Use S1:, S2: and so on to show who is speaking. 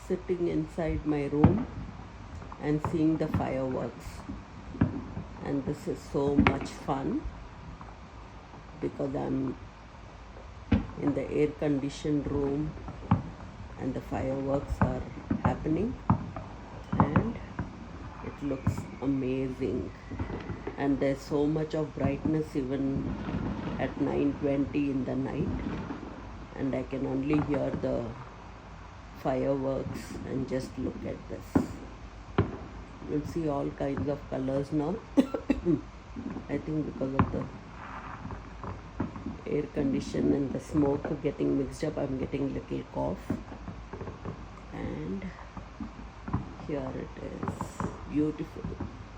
S1: sitting inside my room and seeing the fireworks, and this is so much fun because I'm in the air conditioned room and the fireworks are happening and it looks amazing, and there's so much of brightness even at 9:20 in the night, and I can only hear the fireworks. And just look at this, you'll see all kinds of colors now. I think because of the air condition and the smoke getting mixed up, I'm getting little cough. And here it is, beautiful.